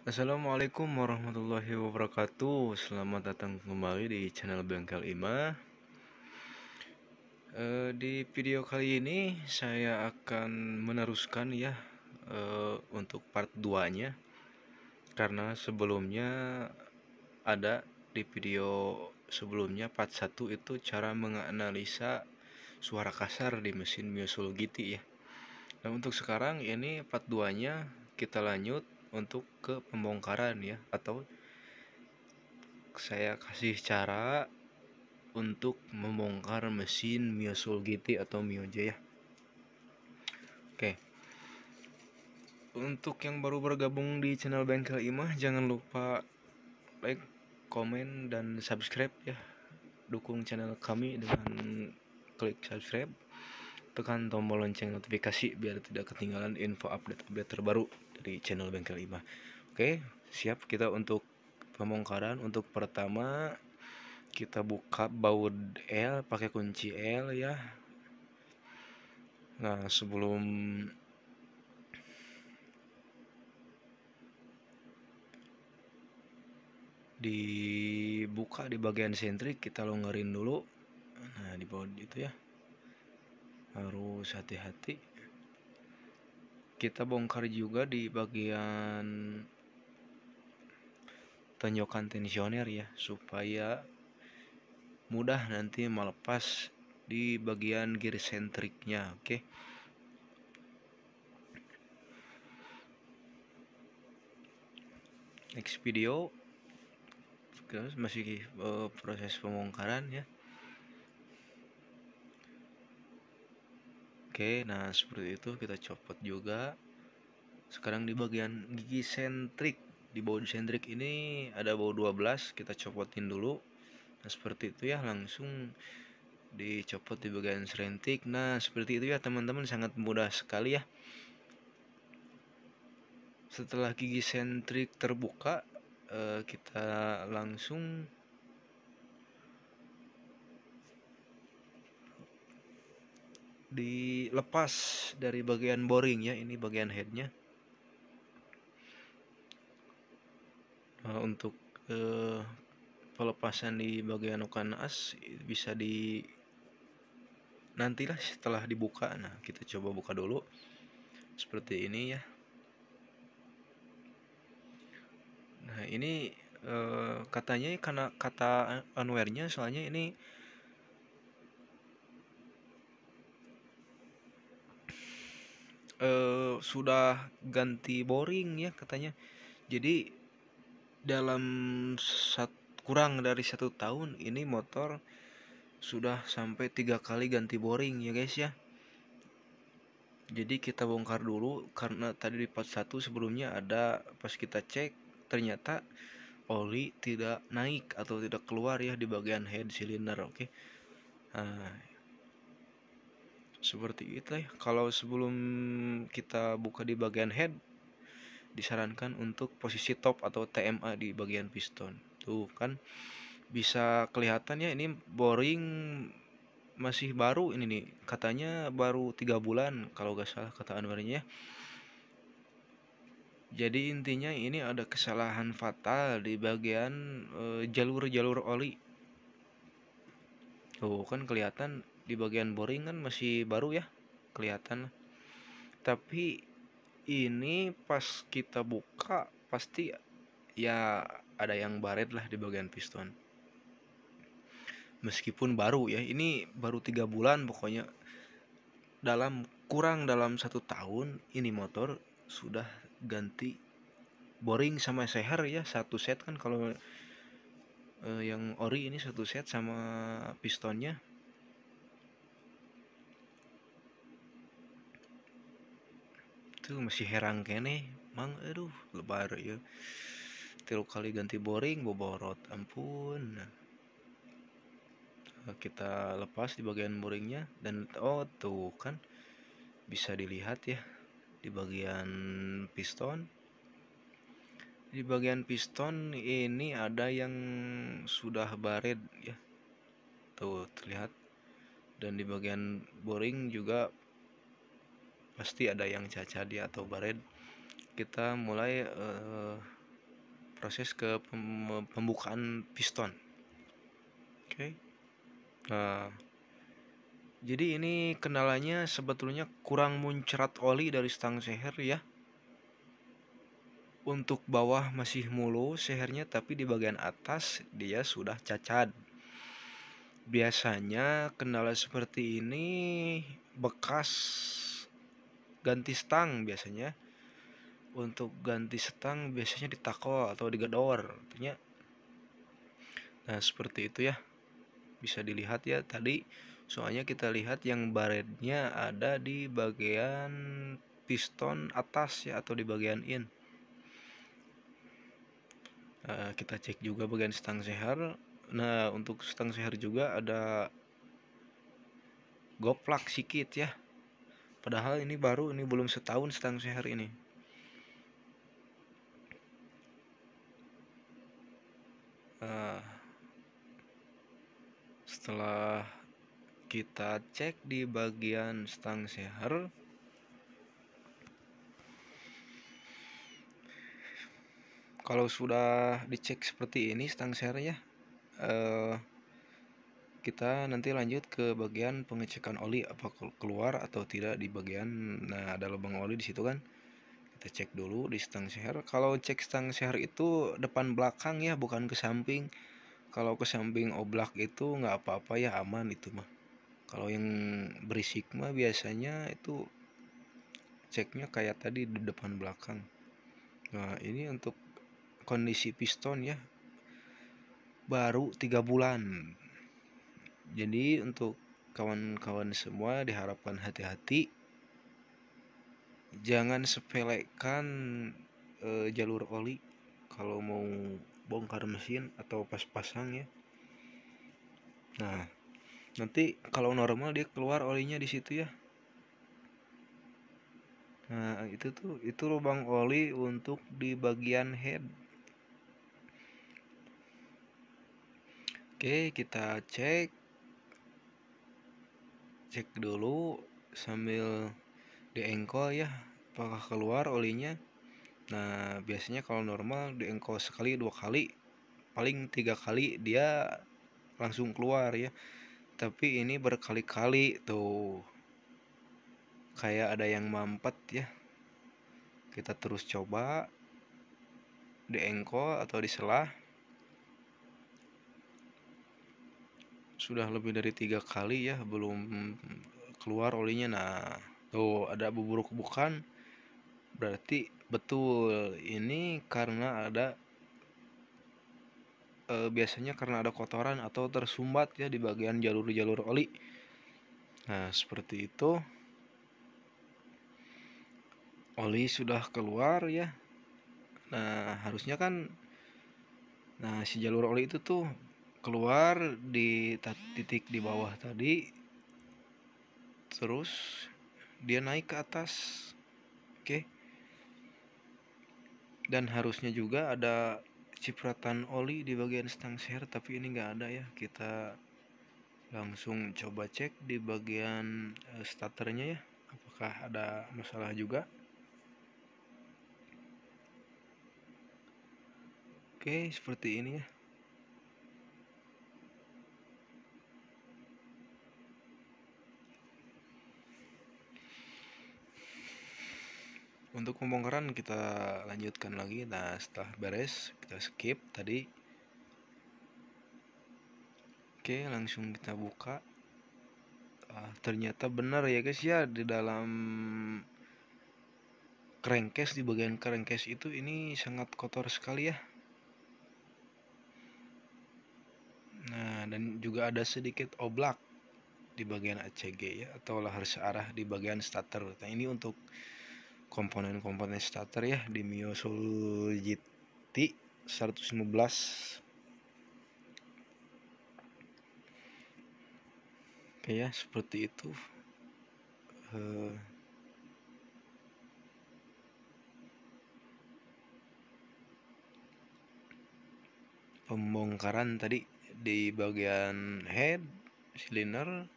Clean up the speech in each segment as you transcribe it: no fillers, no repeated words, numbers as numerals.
Assalamualaikum warahmatullahi wabarakatuh. Selamat datang kembali di channel Bengkel Ima. Di video kali ini saya akan meneruskan ya untuk part 2-nya. Karena sebelumnya ada di video sebelumnya part 1 itu cara menganalisa suara kasar di mesin Miosul GT ya. Nah, untuk sekarang ini part 2-nya kita lanjut untuk ke pembongkaran ya, atau saya kasih cara untuk membongkar mesin Miosul GT atau Mio J ya. Oke. Untuk yang baru bergabung di channel Bengkel Imah, jangan lupa like, komen, dan subscribe ya. Dukung channel kami dengan klik subscribe. Tekan tombol lonceng notifikasi biar tidak ketinggalan info update-update terbaru dari channel Bengkel Imah. Oke, siap kita untuk pembongkaran. Untuk pertama kita buka baut L pakai kunci L ya. Nah, sebelum dibuka di bagian sentrik, kita longgarin dulu. Nah, di bawah itu ya, harus hati-hati. Kita bongkar juga di bagian tonjokan tensioner ya, supaya mudah nanti melepas di bagian gear sentriknya. Oke. Next video masih proses pembongkaran ya. Oke, nah seperti itu kita copot juga. Sekarang di bagian gigi sentrik, di baut sentrik ini ada baut 12, kita copotin dulu. Nah, seperti itu ya, langsung dicopot di bagian serentik. Nah, seperti itu ya teman-teman, sangat mudah sekali ya. Setelah gigi sentrik terbuka, kita langsung dilepas dari bagian boring ya, ini bagian headnya. Nah, untuk pelepasan di bagian noken as bisa di nantilah setelah dibuka. Nah, kita coba buka dulu seperti ini ya. Nah, ini katanya karena kata unwear-nya, soalnya ini sudah ganti boring ya katanya. Jadi dalam kurang dari 1 tahun ini motor sudah sampai 3 kali ganti boring ya guys ya. Jadi kita bongkar dulu, karena tadi di part 1 sebelumnya ada, pas kita cek ternyata oli tidak naik atau tidak keluar ya di bagian head cylinder. Oke. Nah, seperti itu ya. Kalau sebelum kita buka di bagian head, disarankan untuk posisi top atau TMA di bagian piston. Tuh kan bisa kelihatan ya, ini boring masih baru ini nih, katanya baru 3 bulan kalau gak salah kata anwarnya. Jadi intinya ini ada kesalahan fatal di bagian jalur-jalur oli. Tuh kan kelihatan di bagian boring kan masih baru ya, kelihatan. Tapi ini pas kita buka pasti ya ada yang baret lah di bagian piston. Meskipun baru ya, ini baru 3 bulan pokoknya. Dalam 1 tahun ini motor sudah ganti boring sama seher ya, 1 set kan. Kalau yang ori ini 1 set sama pistonnya. Tuh masih heran kene mang, aduh lebar ya, 3 kali ganti boring boborot, ampun. Kita lepas di bagian boringnya, dan oh tuh kan bisa dilihat ya di bagian piston. Di bagian piston ini ada yang sudah baret ya, tuh terlihat. Dan di bagian boring juga pasti ada yang cacat ya atau baret. Kita mulai proses ke pembukaan piston. Oke. Nah, jadi ini kendalanya sebetulnya kurang muncrat oli dari stang seher ya. Untuk bawah masih mulus sehernya, tapi di bagian atas dia sudah cacat. Biasanya kendala seperti ini bekas ganti stang biasanya. Untuk ganti stang biasanya ditakol atau digedor. Nah, seperti itu ya. Bisa dilihat ya tadi. Soalnya kita lihat yang baretnya ada di bagian piston atas ya, atau di bagian in. Kita cek juga bagian stang seher. Nah, untuk stang seher juga ada goplak sikit ya. Padahal ini baru, ini belum setahun stang seher ini. Setelah kita cek di bagian stang seher, kalau sudah dicek seperti ini stang sehernya, kita nanti lanjut ke bagian pengecekan oli apa keluar atau tidak di bagian, nah ada lubang oli di situ kan. Kita cek dulu di stang seher. Kalau cek stang seher itu depan belakang ya, bukan ke samping. Kalau ke samping oblak itu nggak apa-apa ya, aman itu mah. Kalau yang berisik mah biasanya itu ceknya kayak tadi di depan belakang. Nah, ini untuk kondisi piston ya, baru 3 bulan. Jadi untuk kawan-kawan semua diharapkan hati-hati, jangan sepelekan jalur oli kalau mau bongkar mesin atau pas pasang ya. Nah, nanti kalau normal dia keluar olinya di situ ya. Nah, itu lubang oli untuk di bagian head. Oke, kita cek dulu sambil diengkol ya, apakah keluar olinya. Nah, biasanya kalau normal diengkol sekali 2 kali, paling 3 kali dia langsung keluar ya. Tapi ini berkali-kali tuh, kayak ada yang mampet ya. Kita terus coba diengkol atau diselah. Sudah lebih dari 3 kali ya belum keluar olinya. Nah, tuh ada bubur bukan, berarti betul ini karena ada biasanya karena ada kotoran atau tersumbat ya di bagian jalur-jalur oli. Nah, seperti itu. Oli sudah keluar ya. Nah, harusnya kan, nah si jalur oli itu tuh keluar di titik di bawah tadi, terus dia naik ke atas. Oke. Dan harusnya juga ada cipratan oli di bagian stang seher, tapi ini nggak ada ya. Kita langsung coba cek di bagian starternya ya, apakah ada masalah juga. Oke, seperti ini ya. Untuk pembongkaran kita lanjutkan lagi. Nah, setelah beres kita skip tadi. Oke, langsung kita buka. Ternyata benar ya guys ya, di dalam crankcase, di bagian crankcase itu ini sangat kotor sekali ya. Nah, dan juga ada sedikit oblak di bagian ACG ya, atau lahar searah di bagian starter. Nah, ini untuk komponen-komponen starter ya di Mio Soul GT 115. Oke ya, seperti itu. Pembongkaran tadi di bagian head, silinder,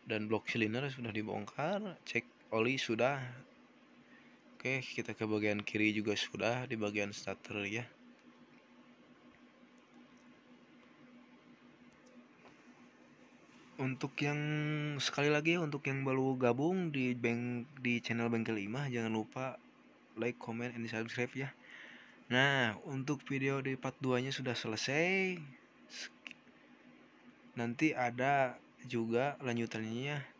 dan blok silinder sudah dibongkar. Cek oli sudah. Oke, kita ke bagian kiri juga sudah, di bagian starter ya. Untuk yang sekali lagi untuk yang baru gabung di channel Bengkel 5, jangan lupa like, comment, and subscribe ya. Nah, untuk video di part 2-nya sudah selesai. Nanti ada juga lanjutannya